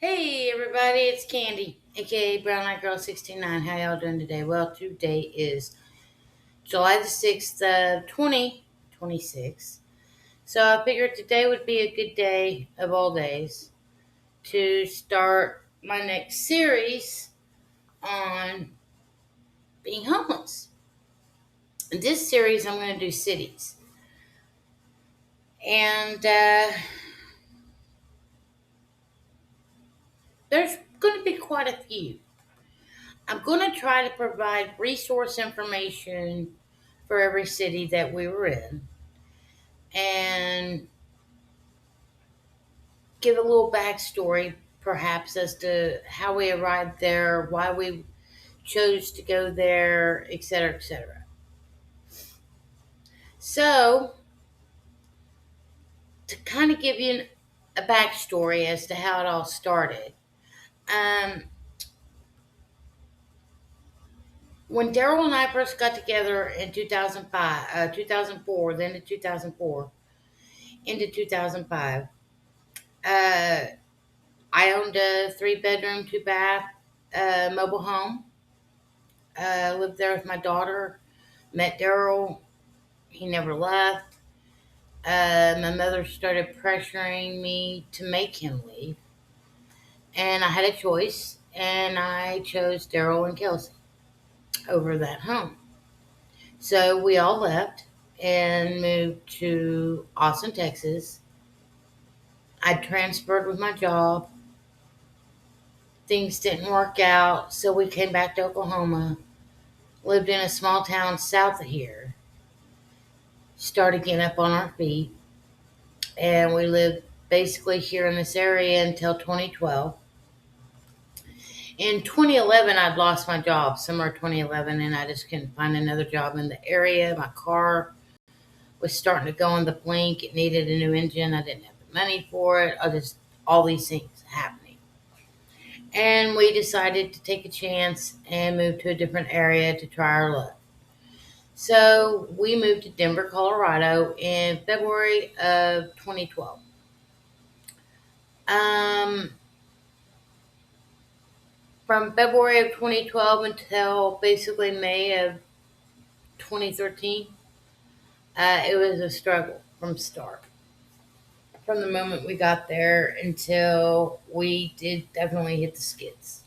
Hey everybody, it's Candy, aka Brown Eyed Girl 69. How y'all doing today? Well, today is July the 6th, 2026. So I figured today would be a good day of all days to start my next series on being homeless. In this series, I'm going to do cities. And there's going to be quite a few. I'm going to try to provide resource information for every city that we were in and give a little backstory, perhaps, as to how we arrived there, why we chose to go there, etc., etc. So, to kind of give you a backstory as to how it all started, um, when Daryl and I first got together in 2005, 2004, then to 2004, into 2005, uh, I owned a 3 bedroom, 2 bath mobile home. Lived there with my daughter. Met Daryl. He never left. My mother started pressuring me to make him leave. And I had a choice, and I chose Daryl and Kelsey over that home. So we all left and moved to Austin, Texas. I transferred with my job. Things didn't work out, so we came back to Oklahoma. Lived in a small town south of here. Started getting up on our feet, and we lived basically here in this area until 2012. In 2011, I'd lost my job, summer 2011, and I just couldn't find another job in the area. My car was starting to go in the blink. It needed a new engine. I didn't have the money for it. All these things happening. And we decided to take a chance and move to a different area to try our luck. So we moved to Denver, Colorado in February of 2012. Um, from February of 2012 until basically May of 2013, it was a struggle from start. From the moment we got there until we did definitely hit the skids.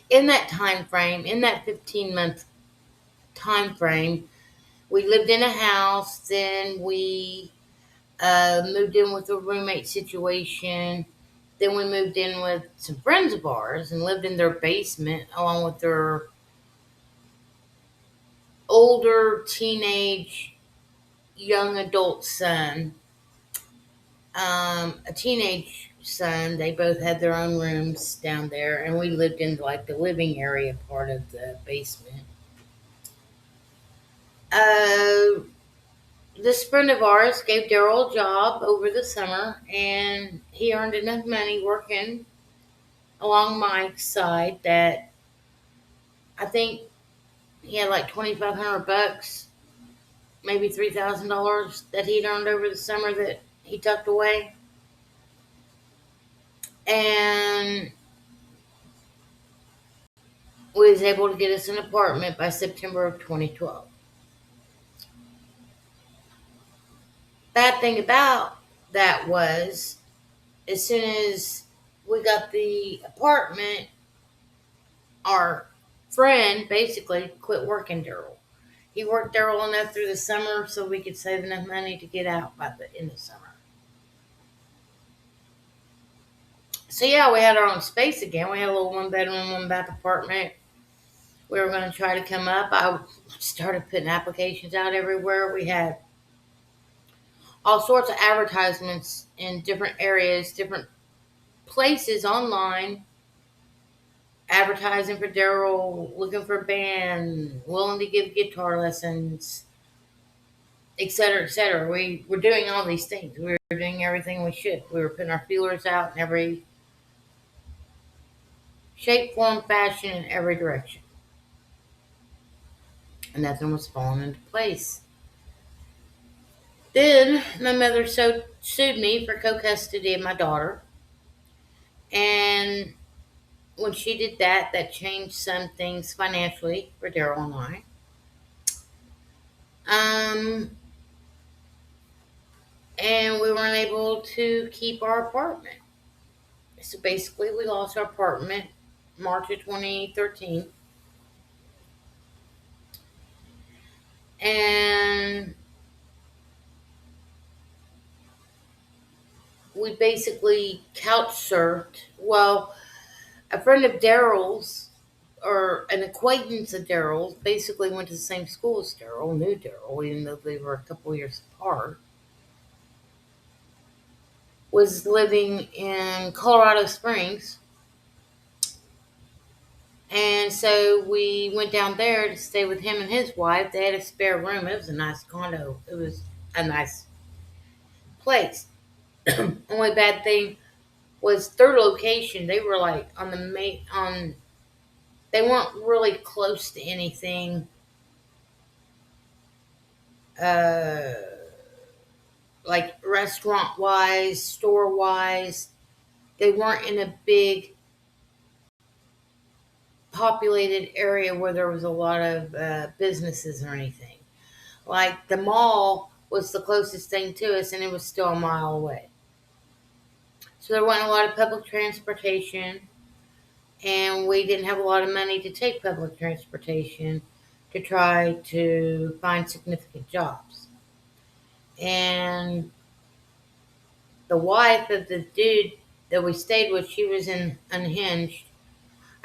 In that time frame, in that 15-month time frame, we lived in a house. Then we moved in with a roommate situation. Then we moved in with some friends of ours and lived in their basement along with their older teenage young adult son, a teenage son. They both had their own rooms down there, and we lived in like the living area part of the basement. Uh, this friend of ours gave Daryl a job over the summer, and he earned enough money working along Mike's side that I think he had like 2,500 bucks, maybe $3,000 that he'd earned over the summer that he tucked away. And was able to get us an apartment by September of 2012. Bad thing about that was, as soon as we got the apartment, our friend basically quit working Daryl. He worked Daryl enough through the summer so we could save enough money to get out by the end of summer. So yeah, we had our own space again. We had a little 1 bedroom, 1 bath apartment. We were going to try to come up. I started putting applications out everywhere. We had all sorts of advertisements in different areas, different places online, advertising for Daryl, looking for a band, willing to give guitar lessons, etc., etc. We were doing all these things. We were doing everything we should. We were putting our feelers out in every shape, form, fashion, in every direction. And nothing was falling into place. Then my mother sued me for co-custody of my daughter, and when she did that, that changed some things financially for Daryl and I. Um, and we weren't able to keep our apartment. So basically, we lost our apartment March of 2013, and we basically couch surfed. Well, a friend of Daryl's, or an acquaintance of Daryl's, basically went to the same school as Daryl, knew Daryl, even though they were a couple years apart, was living in Colorado Springs. And so we went down there to stay with him and his wife. They had a spare room. It was a nice condo. It was a nice place. Only bad thing was their location. They were like on the main on. They weren't really close to anything, uh, like restaurant wise, store wise. They weren't in a big populated area where there was a lot of businesses or anything. Like the mall was the closest thing to us, and it was still a mile away. So there wasn't a lot of public transportation, and we didn't have a lot of money to take public transportation to try to find significant jobs. And the wife of the dude that we stayed with, she was in unhinged.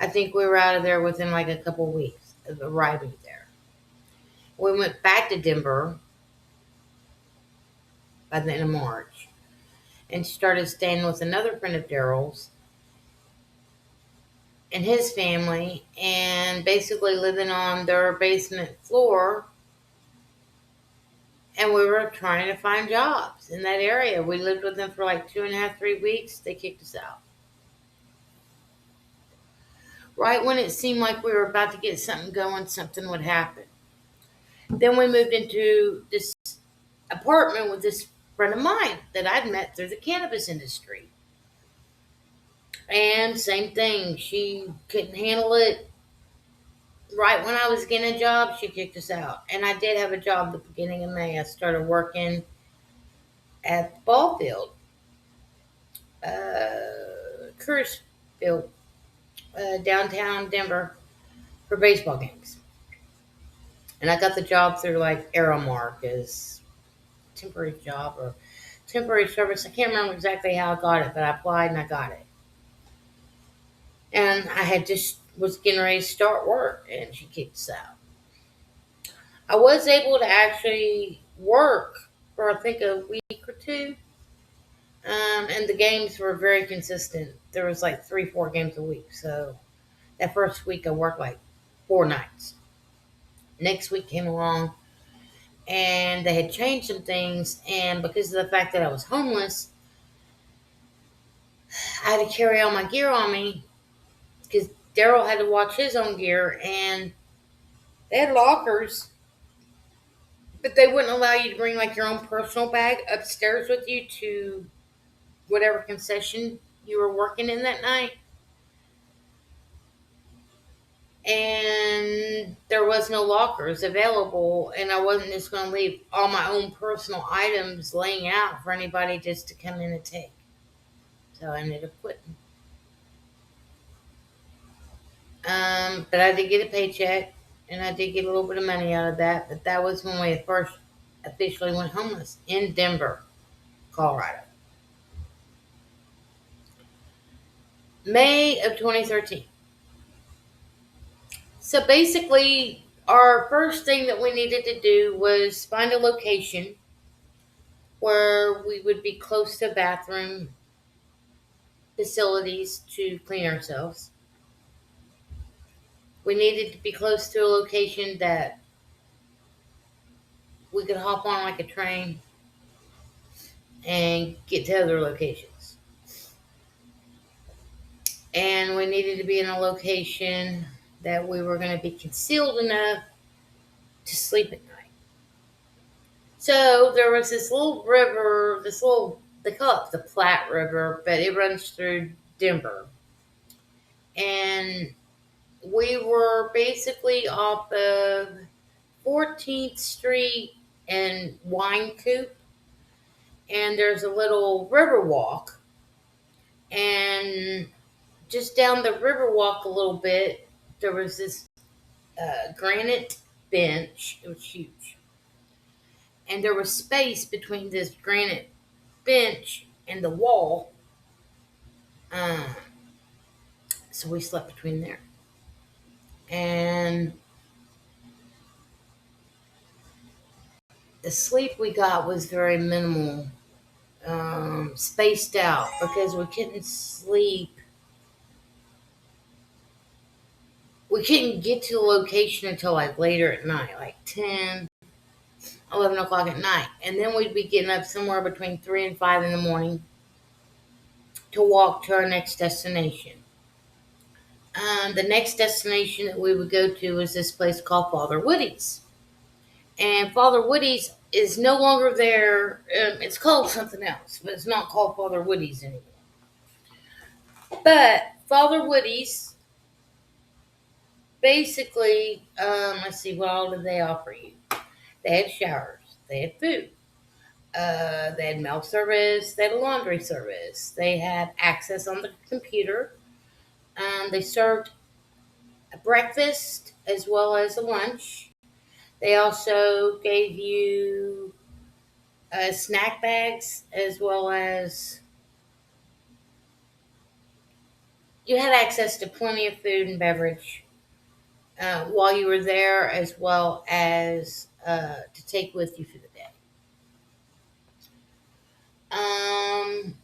I think we were out of there within like a couple weeks of arriving there. We went back to Denver by the end of March and started staying with another friend of Daryl's and his family, and basically living on their basement floor. And we were trying to find jobs in that area. We lived with them for like 2.5, 3 weeks. They kicked us out. Right when it seemed like we were about to get something going, something would happen. Then we moved into this apartment with this friend of mine that I'd met through the cannabis industry. And same thing, she couldn't handle it. Right when I was getting a job, she kicked us out. And I did have a job the beginning of May. I started working at the ball field, Coors Field, downtown Denver for baseball games. And I got the job through like Aramark as temporary job or temporary service. I can't remember exactly how I got it, but I applied and I got it. And I had just was getting ready to start work, and she kicked us out. I was able to actually work for I think a week or two, and the games were very consistent. There was like 3, 4 games a week. So that first week I worked like 4 nights. Next week came along, and they had changed some things, and because of the fact that I was homeless, I had to carry all my gear on me because Daryl had to watch his own gear, and they had lockers, but they wouldn't allow you to bring like your own personal bag upstairs with you to whatever concession you were working in that night. And there was no lockers available, and I wasn't just going to leave all my own personal items laying out for anybody just to come in and take. So I ended up quitting. But I did get a paycheck, and I did get a little bit of money out of that. But that was when we first officially went homeless in Denver, Colorado. May of 2013. So basically, our first thing that we needed to do was find a location where we would be close to bathroom facilities to clean ourselves. We needed to be close to a location that we could hop on like a train and get to other locations. And we needed to be in a location that we were going to be concealed enough to sleep at night. So there was this little river, they call it the Platte River, but it runs through Denver. And we were basically off of 14th Street and Wine Coop, and there's a little river walk. And just down the river walk a little bit, there was this granite bench. It was huge. And there was space between this granite bench and the wall. Uh, so we slept between there. And the sleep we got was very minimal, spaced out because we couldn't sleep. We couldn't get to the location until like later at night, like 10, 11 o'clock at night. And then we'd be getting up somewhere between 3 and 5 in the morning to walk to our next destination. The next destination that we would go to was this place called Father Woody's. And Father Woody's is no longer there. It's called something else, but it's not called Father Woody's anymore. But Father Woody's, basically, let's see, what all did they offer you? They had showers, they had food, they had mail service, they had a laundry service, they had access on the computer. They served a breakfast as well as a lunch. They also gave you snack bags as well as you had access to plenty of food and beverage while you were there, as well as to take with you for the day. Um,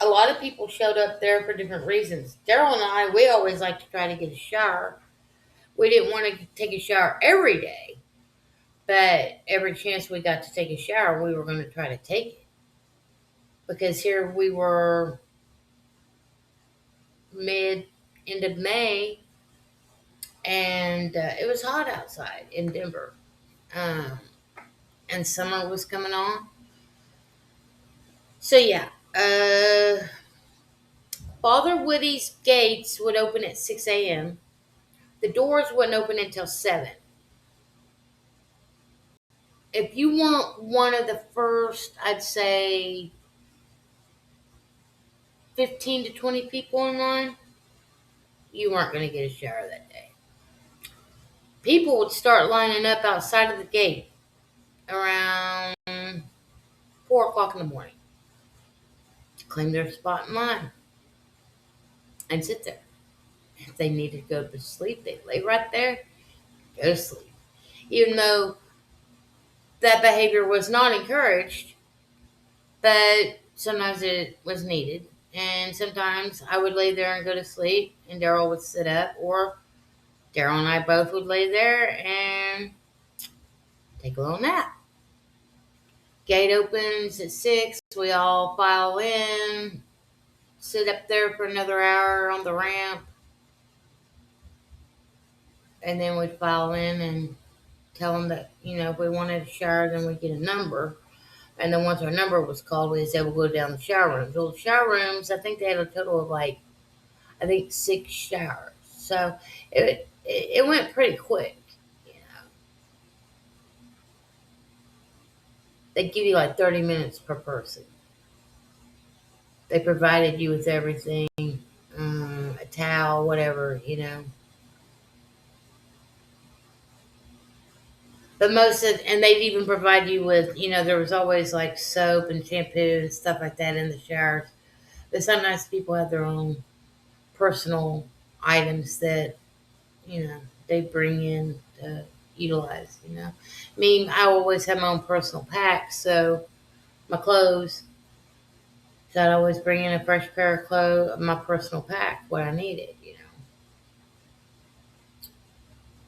a lot of people showed up there for different reasons. Daryl and I, we always like to try to get a shower. We didn't want to take a shower every day, but every chance we got to take a shower, we were going to try to take it. Because here we were mid, end of May, and it was hot outside in Denver. Um, and summer was coming on. So, yeah, Father Woody's gates would open at 6 a.m. The doors wouldn't open until 7. If you weren't one of the first, I'd say 15 to 20 people in line, you weren't going to get a shower that day. People would start lining up outside of the gate around 4 o'clock in the morning to claim their spot in line and sit there. If they needed to go to sleep, they'd lay right there, go to sleep. Even though that behavior was not encouraged, but sometimes it was needed. And sometimes I would lay there and go to sleep, and Daryl would sit up, or Daryl and I both would lay there and take a little nap. Gate opens at 6. We all file in, sit up there for another hour on the ramp, and then we'd file in and tell them that, if we wanted a shower, then we'd get a number. And then once our number was called, we was able to go down the shower rooms. Well, the shower rooms, I think they had a total of 6 showers. So it went pretty quick. They give you 30 minutes per person. They provided you with everything, a towel, whatever. But and they'd even provide you with, there was always soap and shampoo and stuff like that in the showers. But sometimes people have their own personal items that, they bring in to utilize. I always have my own personal pack, so my clothes. So I'd always bring in a fresh pair of clothes, my personal pack, what I needed.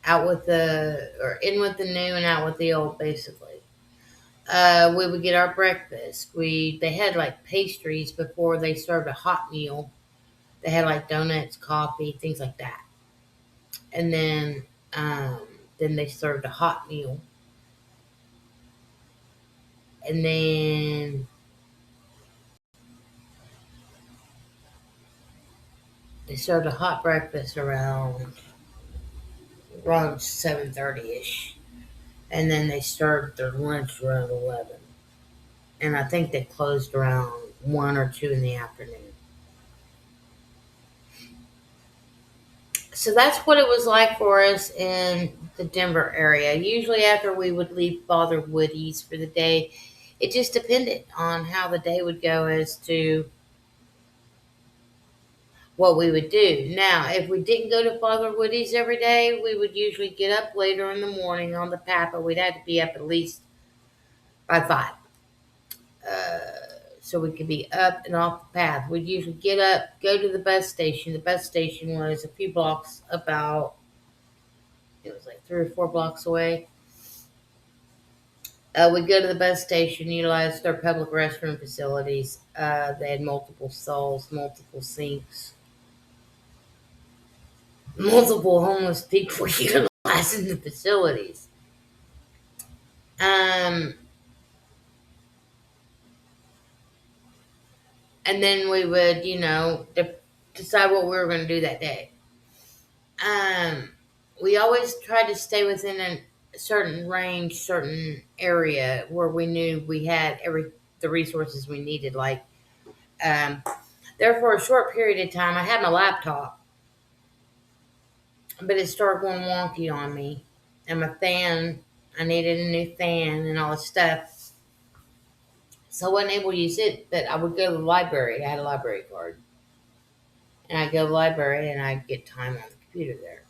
Out with or in with the new and out with the old, basically. We would get our breakfast. They had pastries before they served a hot meal. They had donuts, coffee, things like that. And then they served a hot meal. And then they served a hot breakfast around 7:30 ish, and then they served their lunch around 11. And I think they closed around 1 or 2 in the afternoon. So that's what it was like for us in the Denver area. Usually, after we would leave Father Woody's for the day, it just depended on how the day would go as to what we would do. Now, if we didn't go to Father Woody's every day, we would usually get up later in the morning on the path, but we'd have to be up at least by 5. Uh, so we could be up and off the path. We'd usually get up, go to the bus station. The bus station was a few blocks about, it was like 3 or 4 blocks away. We'd go to the bus station, utilize their public restroom facilities. They had multiple stalls, multiple sinks, multiple homeless people utilizing the facilities. Um, and then we would, decide what we were going to do that day. Um, we always tried to stay within a certain range, certain area where we knew we had the resources we needed. Like, um, there for a short period of time, I had my laptop, but it started going wonky on me, and my fan. I needed a new fan and all this stuff, so I wasn't able to use it. But I would go to the library. I had a library card, and I'd go to the library and I'd get time on the computer there.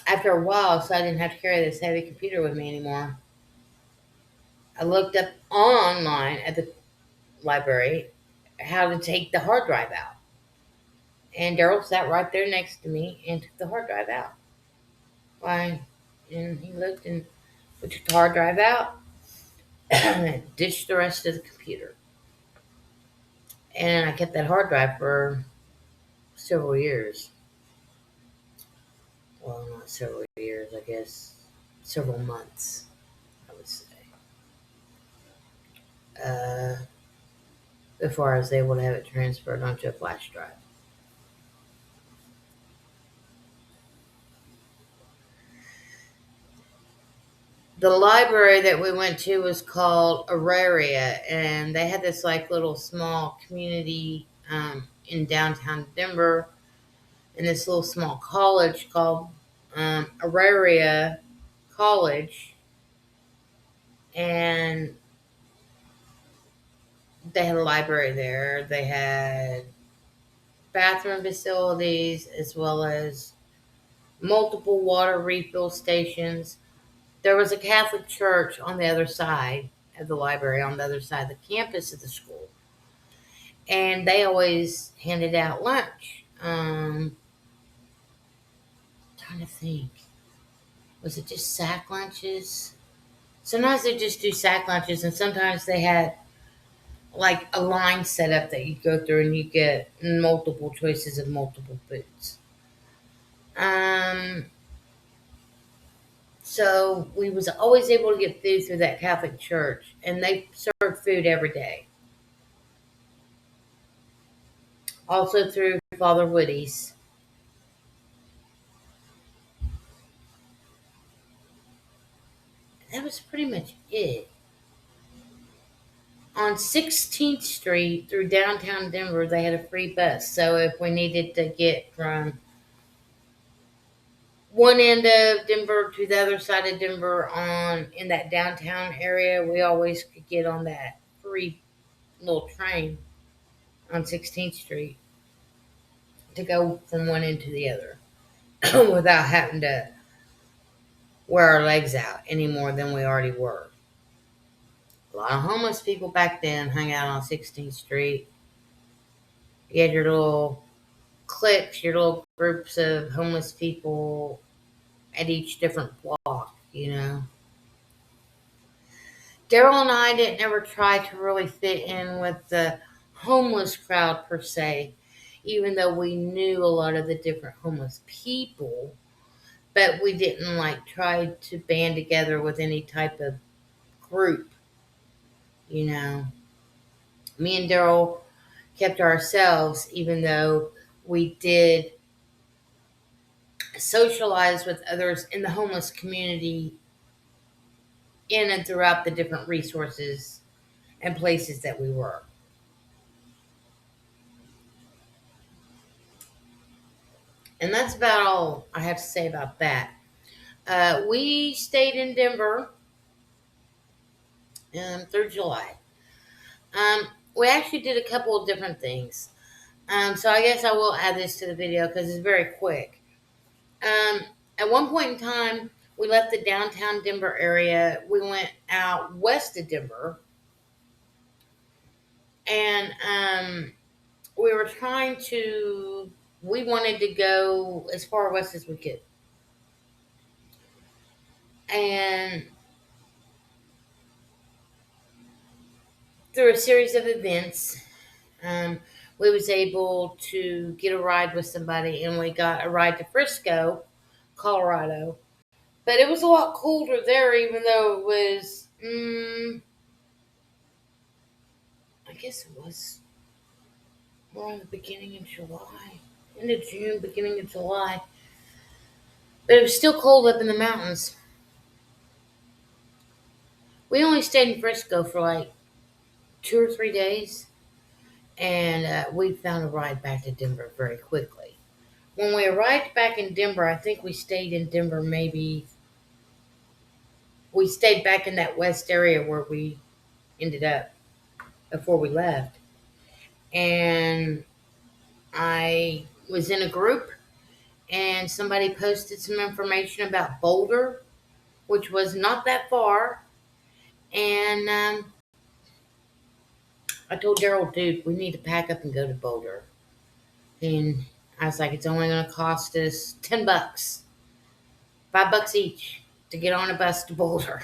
After a while, so I didn't have to carry this heavy computer with me anymore, I looked up online at the library how to take the hard drive out. And Daryl sat right there next to me and took the hard drive out. Why? And he looked and we took the hard drive out and ditched the rest of the computer. And I kept that hard drive for several years. Well, not several years, I guess. Several months, I would say. Uh, Before I was able to have it transferred onto a flash drive. The library that we went to was called Auraria, and they had this like little small community in downtown Denver, in this little small college called Auraria College, and they had a library there. They had bathroom facilities as well as multiple water refill stations. There was a Catholic church on the other side of the library, on the other side of the campus of the school, and they always handed out lunch. Trying to think, was it just sack lunches? Sometimes they just do sack lunches, and sometimes they had like a line set up that you go through and you get multiple choices of multiple foods. Um, so we was always able to get food through that Catholic church, and they served food every day. Also through Father Woody's. That was pretty much it. On 16th Street through downtown Denver, they had a free bus. So if we needed to get from one end of Denver to the other side of Denver on in that downtown area, we always could get on that free little train on 16th Street to go from one end to the other without having to wear our legs out any more than we already were. A lot of homeless people back then hung out on 16th Street. You had your little cliques, your little groups of homeless people at each different block. Daryl and I didn't ever try to really fit in with the homeless crowd per se, even though we knew a lot of the different homeless people. but we didn't like try to band together with any type of group, you know. Me and Daryl kept to ourselves, even though we did socialize with others in the homeless community in and throughout the different resources and places that we were. And that's about all I have to say about that. We stayed in Denver through July. Um, we actually did a couple of different things. So I guess I will add this to the video because it's very quick. Um, at one point in time, we left the downtown Denver area. We went out west of Denver, and we were trying to. We wanted to go as far west as we could, and through a series of events, um, we was able to get a ride with somebody, and we got a ride to Frisco, Colorado. But it was a lot colder there, even though it was. I guess it was more in the beginning of July, end of June, beginning of July. But it was still cold up in the mountains. We only stayed in Frisco for like 2 or 3 days, and we found a ride back to Denver very quickly. When we arrived back in Denver, I think we stayed in Denver maybe. We stayed back in that west area where we ended up before we left. And I was in a group, and somebody posted some information about Boulder, which was not that far. And I told Daryl, dude, we need to pack up and go to Boulder. And I was like, it's only going to cost us $10, $5 each to get on a bus to Boulder.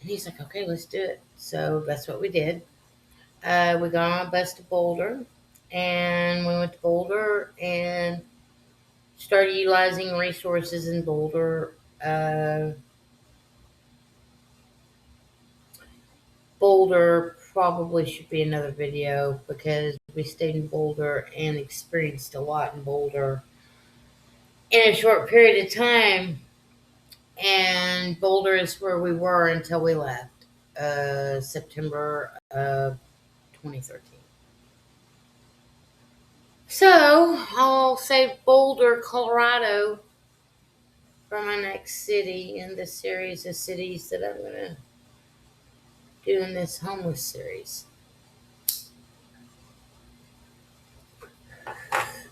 And he's like, okay, let's do it. So that's what we did. We got on a bus to Boulder, and we went to Boulder and started utilizing resources in Boulder. Boulder probably should be another video because we stayed in Boulder and experienced a lot in Boulder in a short period of time. And Boulder is where we were until we left, September of 2013. So I'll save Boulder, Colorado for my next city in this series of cities that I'm going to do in this homeless series.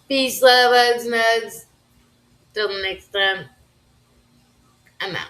Peace, love, hugs, and hugs. Till the next time, I'm out.